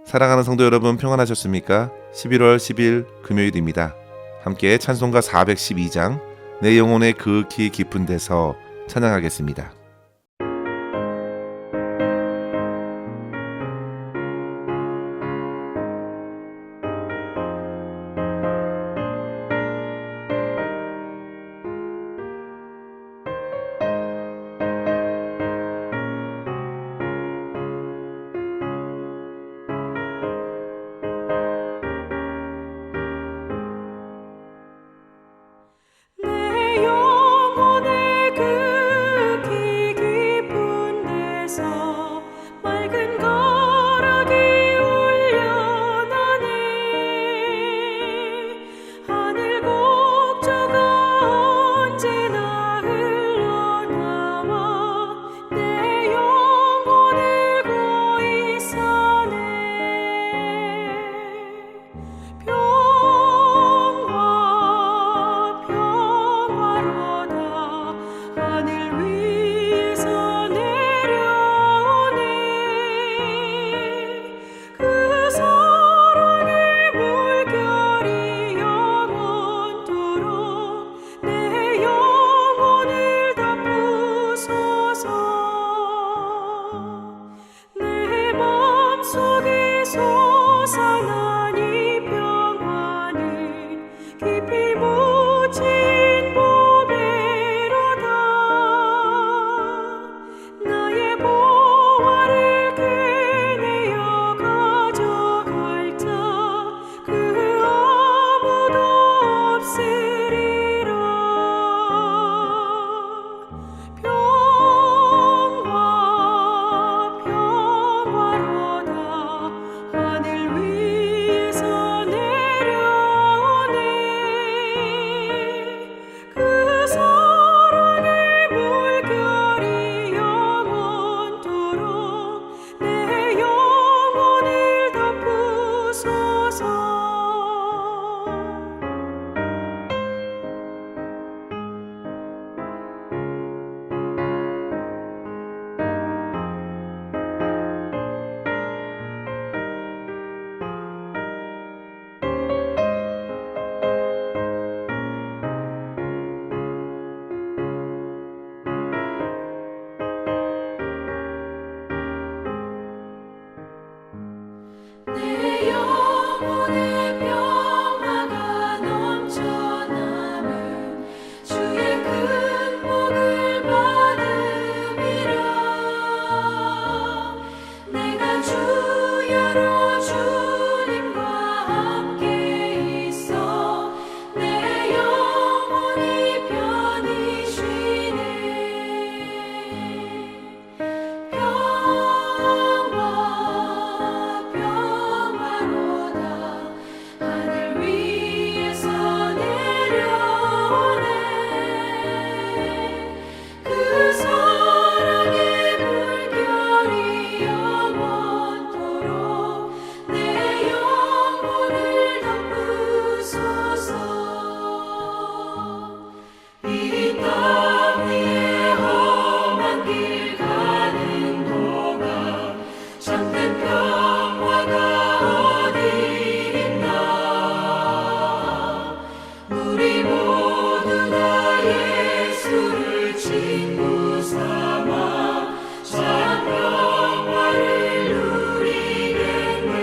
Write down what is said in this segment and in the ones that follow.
사랑하는 성도 여러분, 평안하셨습니까? 11월 10일 금요일입니다. 함께 찬송가 412장 내 영혼의 그윽히 깊은 데서 찬양하겠습니다. 내 영혼의 극히 깊은 데서 맑은 거락이 울려나네. 하늘 곡조가 언제나 흘러나와 내 영혼을 고이 싸네. 하늘 위에서 내려오네. 그 사랑의 물결이 영원토록 내 영혼을 덮으소서. 내 맘속에 솟아난 이 평안은 깊이 묻힌 보배로다. 나의 보화를 캐내어 가져갈 자 그 아무도 없으리라. 평화로다. 하늘 위에서 내려오네. 그 사랑의 물결이 영원토록 내 영혼을 덮으소서. 내 영혼의 평화가 넘쳐남은 주의 큰 복을 받음이라. 내가 주야로 주님과 함께 있어 내 영혼이 편히 쉬네. 평화로다. 하늘 위에서 내려오네. 그 사랑의 물결이 영원토록 내 영혼을 덮으소서. 이 땅 위에 험한 길 가는 동안 참된 평화가 어디 있나. 우리 모두 다 예수를 친구 삼아 참 평화를 누리겠네.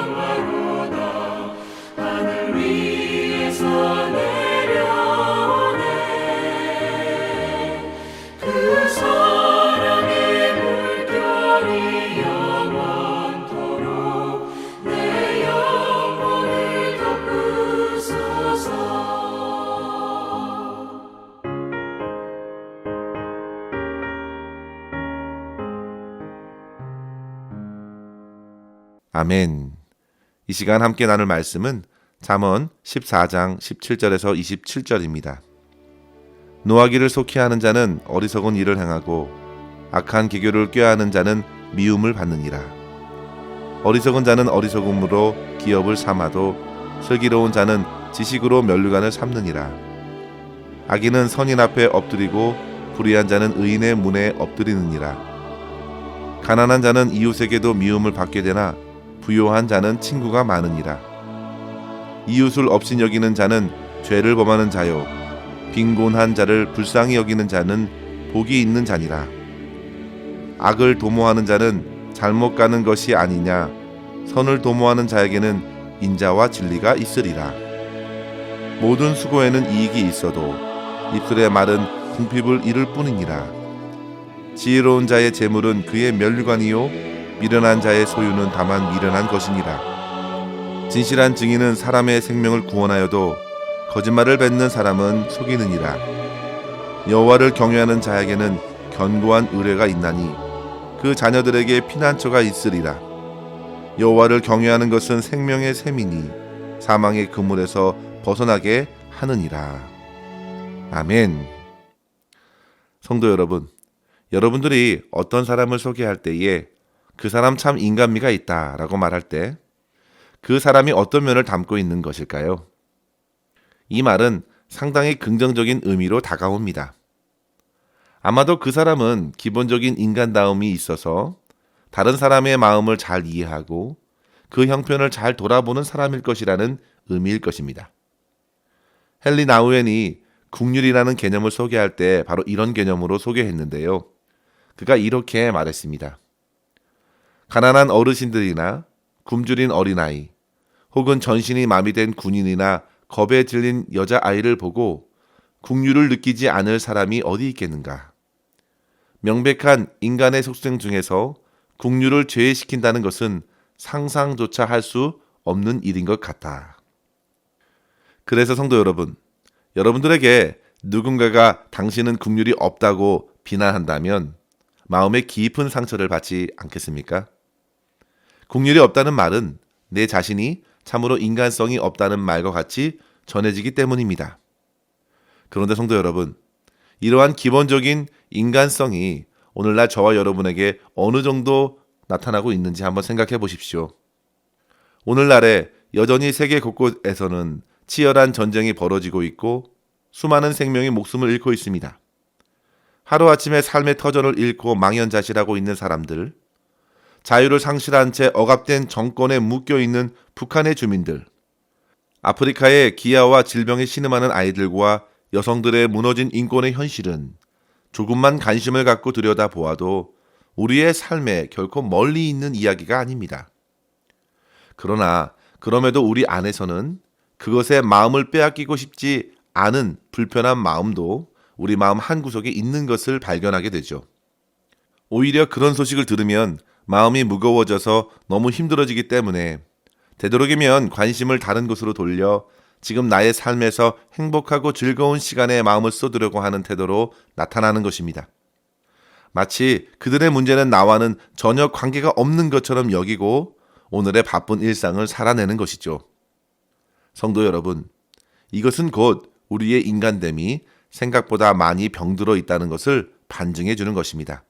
평화로다. 하늘 위에서 내려오네. 그 사랑의 물결이 영원토록 내 영혼을 덮으소서. 아멘. 이 시간 함께 나눌 말씀은 잠언 14장 17절에서 27절입니다. 노하기를 속히 하는 자는 어리석은 일을 행하고 악한 기교를 꾀하는 자는 미움을 받느니라. 어리석은 자는 어리석음으로 기업을 삼아도 슬기로운 자는 지식으로 면류관을 삼느니라. 악인은 선인 앞에 엎드리고 불의한 자는 의인의 문에 엎드리느니라. 가난한 자는 이웃에게도 미움을 받게 되나 부요한 자는 친구가 많으니라. 이웃을 업신 여기는 자는 죄를 범하는 자요, 빈곤한 자를 불쌍히 여기는 자는 복이 있는 자니라. 악을 도모하는 자는 잘못 가는 것이 아니냐, 선을 도모하는 자에게는 인자와 진리가 있으리라. 모든 수고에는 이익이 있어도 입술의 말은 궁핍을 이룰 뿐이니라. 지혜로운 자의 재물은 그의 면류관이요, 미련한 자의 소유는 다만 미련한 것이니라. 진실한 증인은 사람의 생명을 구원하여도 거짓말을 뱉는 사람은 속이느니라. 여호와를 경외하는 자에게는 견고한 의뢰가 있나니 그 자녀들에게 피난처가 있으리라. 여호와를 경외하는 것은 생명의 샘이니 사망의 그물에서 벗어나게 하느니라. 아멘. 성도 여러분, 여러분들이 어떤 사람을 소개할 때에 그 사람 참 인간미가 있다라고 말할 때 그 사람이 어떤 면을 담고 있는 것일까요? 이 말은 상당히 긍정적인 의미로 다가옵니다. 아마도 그 사람은 기본적인 인간다움이 있어서 다른 사람의 마음을 잘 이해하고 그 형편을 잘 돌아보는 사람일 것이라는 의미일 것입니다. 헨리 나우엔이 국률이라는 개념을 소개할 때 바로 이런 개념으로 소개했는데요. 그가 이렇게 말했습니다. 가난한 어르신들이나 굶주린 어린아이, 혹은 전신이 마비된 군인이나 겁에 질린 여자아이를 보고 국률을 느끼지 않을 사람이 어디 있겠는가. 명백한 인간의 속성 중에서 국률을 제외시킨다는 것은 상상조차 할 수 없는 일인 것 같다. 그래서 성도 여러분, 여러분들에게 누군가가 당신은 국률이 없다고 비난한다면 마음에 깊은 상처를 받지 않겠습니까? 국률이 없다는 말은 내 자신이 참으로 인간성이 없다는 말과 같이 전해지기 때문입니다. 그런데 성도 여러분, 이러한 기본적인 인간성이 오늘날 저와 여러분에게 어느 정도 나타나고 있는지 한번 생각해 보십시오. 오늘날에 여전히 세계 곳곳에서는 치열한 전쟁이 벌어지고 있고 수많은 생명이 목숨을 잃고 있습니다. 하루아침에 삶의 터전을 잃고 망연자실하고 있는 사람들, 자유를 상실한 채 억압된 정권에 묶여있는 북한의 주민들, 아프리카의 기아와 질병에 신음하는 아이들과 여성들의 무너진 인권의 현실은 조금만 관심을 갖고 들여다보아도 우리의 삶에 결코 멀리 있는 이야기가 아닙니다. 그러나 그럼에도 우리 안에서는 그것에 마음을 빼앗기고 싶지 않은 불편한 마음도 우리 마음 한구석에 있는 것을 발견하게 되죠. 오히려 그런 소식을 들으면 마음이 무거워져서 너무 힘들어지기 때문에 되도록이면 관심을 다른 곳으로 돌려 지금 나의 삶에서 행복하고 즐거운 시간에 마음을 쏟으려고 하는 태도로 나타나는 것입니다. 마치 그들의 문제는 나와는 전혀 관계가 없는 것처럼 여기고 오늘의 바쁜 일상을 살아내는 것이죠. 성도 여러분, 이것은 곧 우리의 인간됨이 생각보다 많이 병들어 있다는 것을 반증해 주는 것입니다.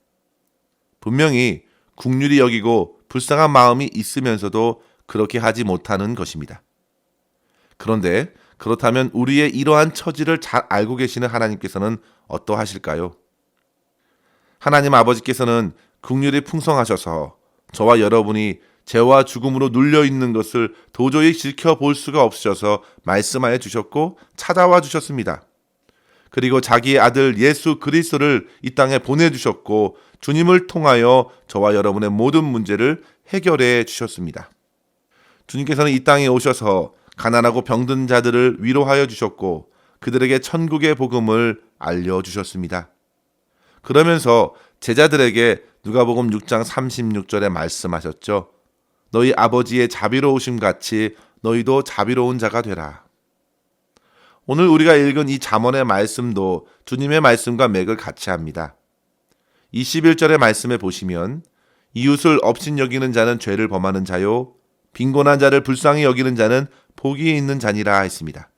분명히 국률이 여기고 불쌍한 마음이 있으면서도 그렇게 하지 못하는 것입니다. 그런데 그렇다면 우리의 이러한 처지를 잘 알고 계시는 하나님께서는 어떠하실까요? 하나님 아버지께서는 국률이 풍성하셔서 저와 여러분이 죄와 죽음으로 눌려 있는 것을 도저히 지켜볼 수가 없으셔서 말씀하여 주셨고 찾아와 주셨습니다. 그리고 자기의 아들 예수 그리스도를 이 땅에 보내주셨고 주님을 통하여 저와 여러분의 모든 문제를 해결해 주셨습니다. 주님께서는 이 땅에 오셔서 가난하고 병든 자들을 위로하여 주셨고 그들에게 천국의 복음을 알려주셨습니다. 그러면서 제자들에게 누가복음 6장 36절에 말씀하셨죠. 너희 아버지의 자비로우심 같이 너희도 자비로운 자가 되라. 오늘 우리가 읽은 이 잠언의 말씀도 주님의 말씀과 맥을 같이 합니다. 21절의 말씀에 보시면 이웃을 업신 여기는 자는 죄를 범하는 자요 빈곤한 자를 불쌍히 여기는 자는 복이 있는 자니라 했습니다.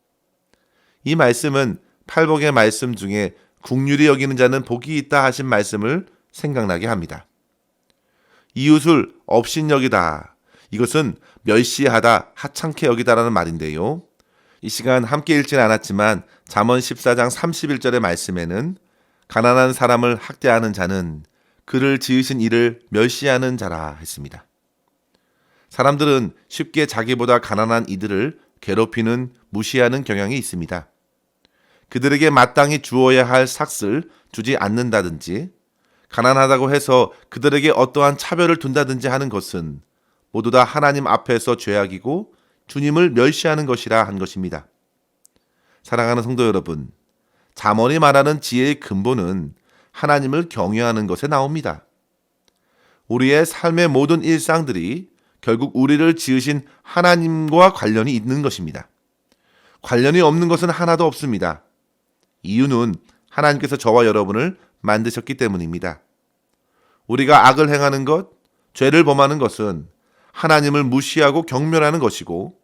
이 말씀은 팔복의 말씀 중에 국률이 여기는 자는 복이 있다 하신 말씀을 생각나게 합니다. 이웃을 업신 여기다. 이것은 멸시하다, 하찮게 여기다라는 말인데요. 이 시간 함께 읽지는 않았지만 잠언 14장 31절의 말씀에는 가난한 사람을 학대하는 자는 그를 지으신 이를 멸시하는 자라 했습니다. 사람들은 쉽게 자기보다 가난한 이들을 괴롭히는, 무시하는 경향이 있습니다. 그들에게 마땅히 주어야 할 삭을 주지 않는다든지, 가난하다고 해서 그들에게 어떠한 차별을 둔다든지 하는 것은 모두 다 하나님 앞에서 죄악이고 주님을 멸시하는 것이라 한 것입니다. 사랑하는 성도 여러분, 잠언이 말하는 지혜의 근본은 하나님을 경외하는 것에 나옵니다. 우리의 삶의 모든 일상들이 결국 우리를 지으신 하나님과 관련이 있는 것입니다. 관련이 없는 것은 하나도 없습니다. 이유는 하나님께서 저와 여러분을 만드셨기 때문입니다. 우리가 악을 행하는 것, 죄를 범하는 것은 하나님을 무시하고 경멸하는 것이고,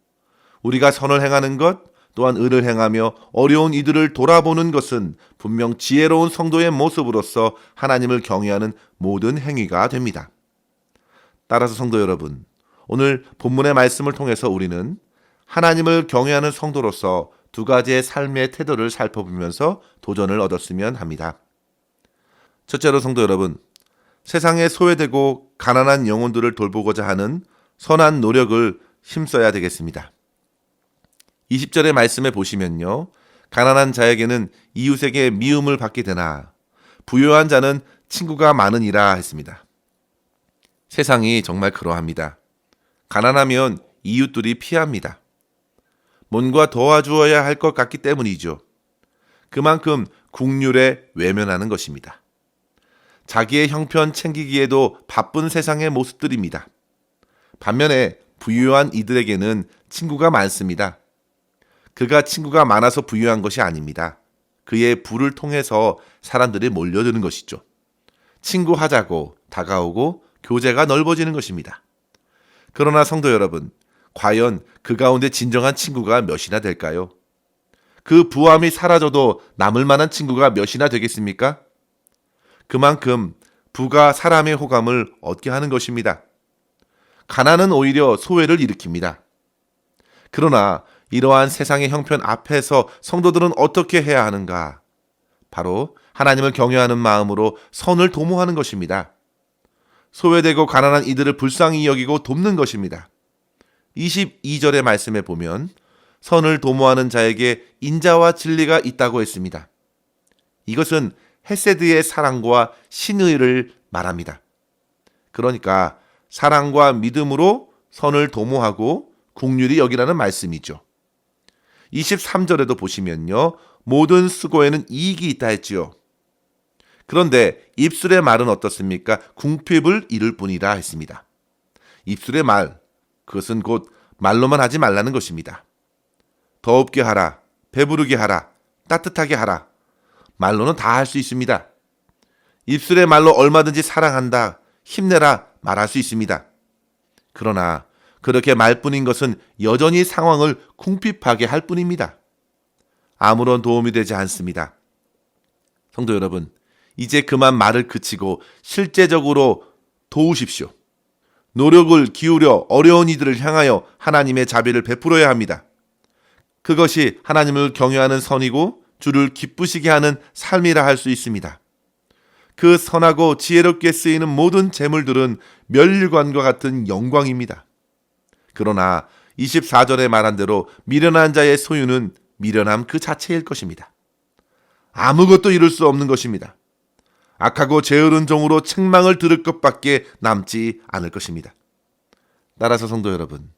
우리가 선을 행하는 것, 또한 의를 행하며 어려운 이들을 돌아보는 것은 분명 지혜로운 성도의 모습으로서 하나님을 경외하는 모든 행위가 됩니다. 따라서 성도 여러분, 오늘 본문의 말씀을 통해서 우리는 하나님을 경외하는 성도로서 두 가지의 삶의 태도를 살펴보면서 도전을 얻었으면 합니다. 첫째로 성도 여러분, 세상에 소외되고 가난한 영혼들을 돌보고자 하는 선한 노력을 힘써야 되겠습니다. 20절의 말씀에 보시면요, 가난한 자에게는 이웃에게 미움을 받게 되나 부유한 자는 친구가 많으니라 했습니다. 세상이 정말 그러합니다. 가난하면 이웃들이 피합니다. 뭔가 도와주어야 할 것 같기 때문이죠. 그만큼 국률에 외면하는 것입니다. 자기의 형편 챙기기에도 바쁜 세상의 모습들입니다. 반면에 부유한 이들에게는 친구가 많습니다. 그가 친구가 많아서 부유한 것이 아닙니다. 그의 부를 통해서 사람들이 몰려드는 것이죠. 친구하자고 다가오고 교제가 넓어지는 것입니다. 그러나 성도 여러분, 과연 그 가운데 진정한 친구가 몇이나 될까요? 그 부함이 사라져도 남을 만한 친구가 몇이나 되겠습니까? 그만큼 부가 사람의 호감을 얻게 하는 것입니다. 가난은 오히려 소외를 일으킵니다. 그러나 이러한 세상의 형편 앞에서 성도들은 어떻게 해야 하는가? 바로 하나님을 경외하는 마음으로 선을 도모하는 것입니다. 소외되고 가난한 이들을 불쌍히 여기고 돕는 것입니다. 22절의 말씀에 보면 선을 도모하는 자에게 인자와 진리가 있다고 했습니다. 이것은 헤세드의 사랑과 신의를 말합니다. 그러니까 사랑과 믿음으로 선을 도모하고 긍휼히 여기라는 말씀이죠. 23절에도 보시면요, 모든 수고에는 이익이 있다 했지요. 그런데 입술의 말은 어떻습니까? 궁핍을 이룰 뿐이라 했습니다. 입술의 말, 그것은 곧 말로만 하지 말라는 것입니다. 더웁게 하라, 배부르게 하라, 따뜻하게 하라. 말로는 다 할 수 있습니다. 입술의 말로 얼마든지 사랑한다, 힘내라 말할 수 있습니다. 그러나 그렇게 말뿐인 것은 여전히 상황을 궁핍하게 할 뿐입니다. 아무런 도움이 되지 않습니다. 성도 여러분, 이제 그만 말을 그치고 실제적으로 도우십시오. 노력을 기울여 어려운 이들을 향하여 하나님의 자비를 베풀어야 합니다. 그것이 하나님을 경외하는 선이고 주를 기쁘시게 하는 삶이라 할 수 있습니다. 그 선하고 지혜롭게 쓰이는 모든 재물들은 멸관과 같은 영광입니다. 그러나 24절에 말한 대로 미련한 자의 소유는 미련함 그 자체일 것입니다. 아무것도 이룰 수 없는 것입니다. 악하고 게으른 종으로 책망을 들을 것밖에 남지 않을 것입니다. 따라서 성도 여러분,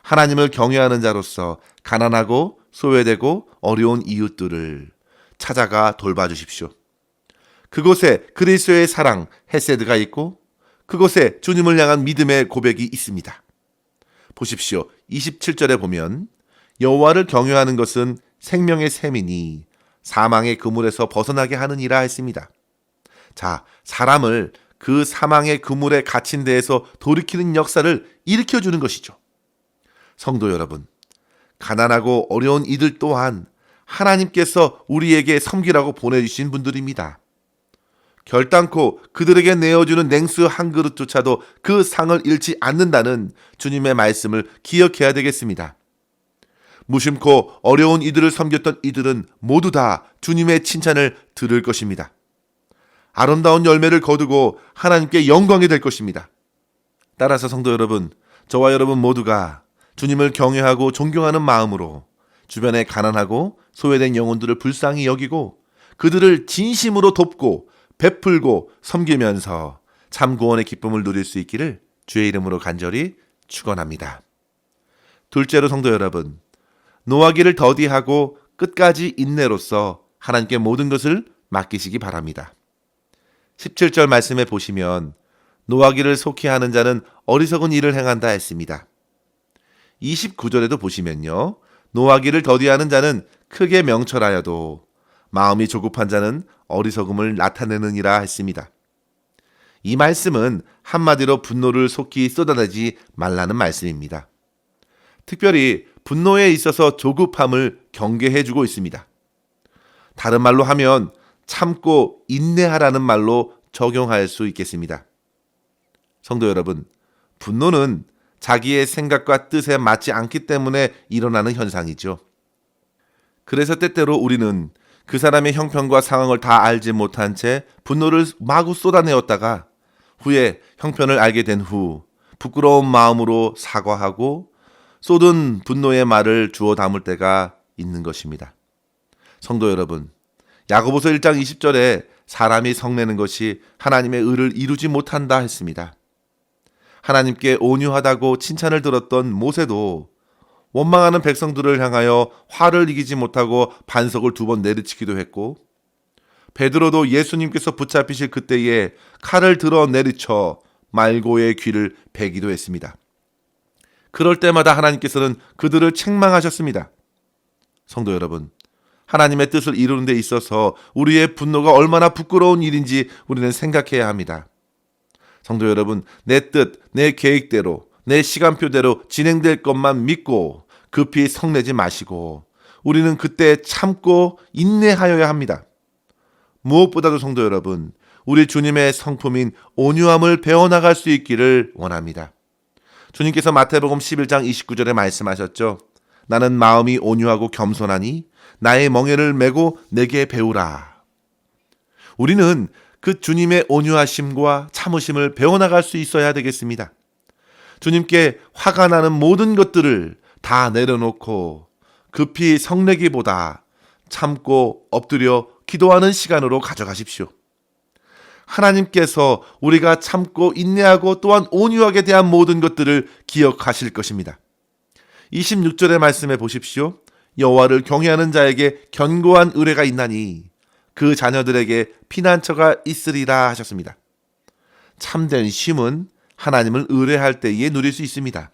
하나님을 경외하는 자로서 가난하고 소외되고 어려운 이웃들을 찾아가 돌봐주십시오. 그곳에 그리스도의 사랑 헤세드가 있고 그곳에 주님을 향한 믿음의 고백이 있습니다. 보십시오. 27절에 보면 여호와를 경외하는 것은 생명의 샘이니 사망의 그물에서 벗어나게 하느니라 했습니다. 자, 사람을 그 사망의 그물에 갇힌 데에서 돌이키는 역사를 일으켜주는 것이죠. 성도 여러분, 가난하고 어려운 이들 또한 하나님께서 우리에게 섬기라고 보내주신 분들입니다. 결단코 그들에게 내어주는 냉수 한 그릇조차도 그 상을 잃지 않는다는 주님의 말씀을 기억해야 되겠습니다. 무심코 어려운 이들을 섬겼던 이들은 모두 다 주님의 칭찬을 들을 것입니다. 아름다운 열매를 거두고 하나님께 영광이 될 것입니다. 따라서 성도 여러분, 저와 여러분 모두가 주님을 경외하고 존경하는 마음으로 주변에 가난하고 소외된 영혼들을 불쌍히 여기고 그들을 진심으로 돕고 베풀고 섬기면서 참 구원의 기쁨을 누릴 수 있기를 주의 이름으로 간절히 축원합니다. 둘째로 성도 여러분, 노하기를 더디하고 끝까지 인내로써 하나님께 모든 것을 맡기시기 바랍니다. 17절 말씀에 보시면 노하기를 속히 하는 자는 어리석은 일을 행한다 했습니다. 29절에도 보시면요, 노하기를 더디하는 자는 크게 명철하여도 마음이 조급한 자는 어리석음을 나타내느니라 했습니다. 이 말씀은 한마디로 분노를 속히 쏟아내지 말라는 말씀입니다. 특별히 분노에 있어서 조급함을 경계해주고 있습니다. 다른 말로 하면 참고 인내하라는 말로 적용할 수 있겠습니다. 성도 여러분, 분노는 자기의 생각과 뜻에 맞지 않기 때문에 일어나는 현상이죠. 그래서 때때로 우리는 그 사람의 형편과 상황을 다 알지 못한 채 분노를 마구 쏟아내었다가 후에 형편을 알게 된 후 부끄러운 마음으로 사과하고 쏟은 분노의 말을 주워 담을 때가 있는 것입니다. 성도 여러분, 야고보서 1장 20절에 사람이 성내는 것이 하나님의 의를 이루지 못한다 했습니다. 하나님께 온유하다고 칭찬을 들었던 모세도 원망하는 백성들을 향하여 화를 이기지 못하고 반석을 2번 내리치기도 했고, 베드로도 예수님께서 붙잡히실 그때에 칼을 들어 내리쳐 말고의 귀를 베기도 했습니다. 그럴 때마다 하나님께서는 그들을 책망하셨습니다. 성도 여러분, 하나님의 뜻을 이루는 데 있어서 우리의 분노가 얼마나 부끄러운 일인지 우리는 생각해야 합니다. 성도 여러분, 내 뜻, 내 계획대로, 내 시간표대로 진행될 것만 믿고 급히 성내지 마시고 우리는 그때 참고 인내하여야 합니다. 무엇보다도 성도 여러분, 우리 주님의 성품인 온유함을 배워나갈 수 있기를 원합니다. 주님께서 마태복음 11장 29절에 말씀하셨죠. 나는 마음이 온유하고 겸손하니 나의 멍에를 메고 내게 배우라. 우리는 그 주님의 온유하심과 참으심을 배워나갈 수 있어야 되겠습니다. 주님께 화가 나는 모든 것들을 다 내려놓고 급히 성내기보다 참고 엎드려 기도하는 시간으로 가져가십시오. 하나님께서 우리가 참고 인내하고 또한 온유하게 대한 모든 것들을 기억하실 것입니다. 26절의 말씀에 보십시오. 여호와를 경외하는 자에게 견고한 의뢰가 있나니 그 자녀들에게 피난처가 있으리라 하셨습니다. 참된 쉼은 하나님을 의뢰할 때에 누릴 수 있습니다.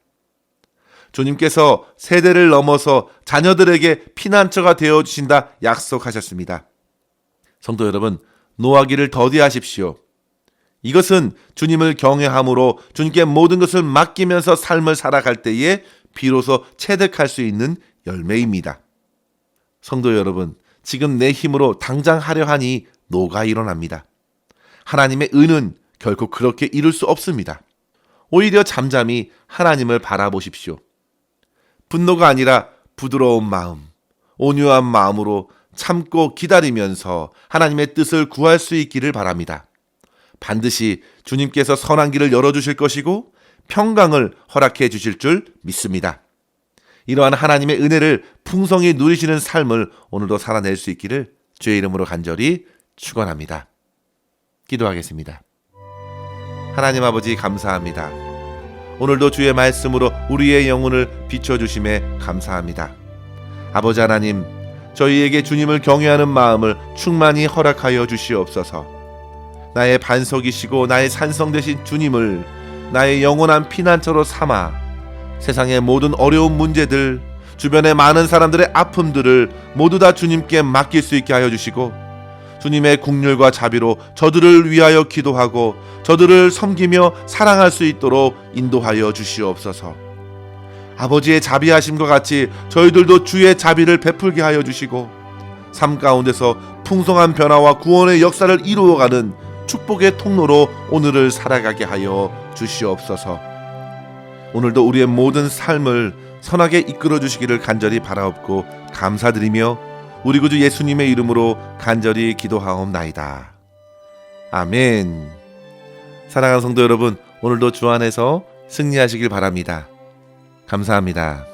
주님께서 세대를 넘어서 자녀들에게 피난처가 되어주신다 약속하셨습니다. 성도 여러분, 노하기를 더디하십시오. 이것은 주님을 경외함으로 주님께 모든 것을 맡기면서 삶을 살아갈 때에 비로소 체득할 수 있는 열매입니다. 성도 여러분, 지금 내 힘으로 당장 하려 하니 노가 일어납니다. 하나님의 의는 결코 그렇게 이룰 수 없습니다. 오히려 잠잠히 하나님을 바라보십시오. 분노가 아니라 부드러운 마음, 온유한 마음으로 참고 기다리면서 하나님의 뜻을 구할 수 있기를 바랍니다. 반드시 주님께서 선한 길을 열어주실 것이고 평강을 허락해 주실 줄 믿습니다. 이러한 하나님의 은혜를 풍성히 누리시는 삶을 오늘도 살아낼 수 있기를 주의 이름으로 간절히 축원합니다. 기도하겠습니다. 하나님 아버지 감사합니다. 오늘도 주의 말씀으로 우리의 영혼을 비춰주심에 감사합니다. 아버지 하나님, 저희에게 주님을 경외하는 마음을 충만히 허락하여 주시옵소서. 나의 반석이시고 나의 산성 되신 주님을 나의 영원한 피난처로 삼아 세상의 모든 어려운 문제들, 주변의 많은 사람들의 아픔들을 모두 다 주님께 맡길 수 있게 하여 주시고 주님의 긍휼과 자비로 저들을 위하여 기도하고 저들을 섬기며 사랑할 수 있도록 인도하여 주시옵소서. 아버지의 자비하심과 같이 저희들도 주의 자비를 베풀게 하여 주시고 삶 가운데서 풍성한 변화와 구원의 역사를 이루어가는 축복의 통로로 오늘을 살아가게 하여 주시옵소서. 오늘도 우리의 모든 삶을 선하게 이끌어 주시기를 간절히 바라옵고 감사드리며 우리 구주 예수님의 이름으로 간절히 기도하옵나이다. 아멘. 사랑하는 성도 여러분, 오늘도 주 안에서 승리하시길 바랍니다. 감사합니다.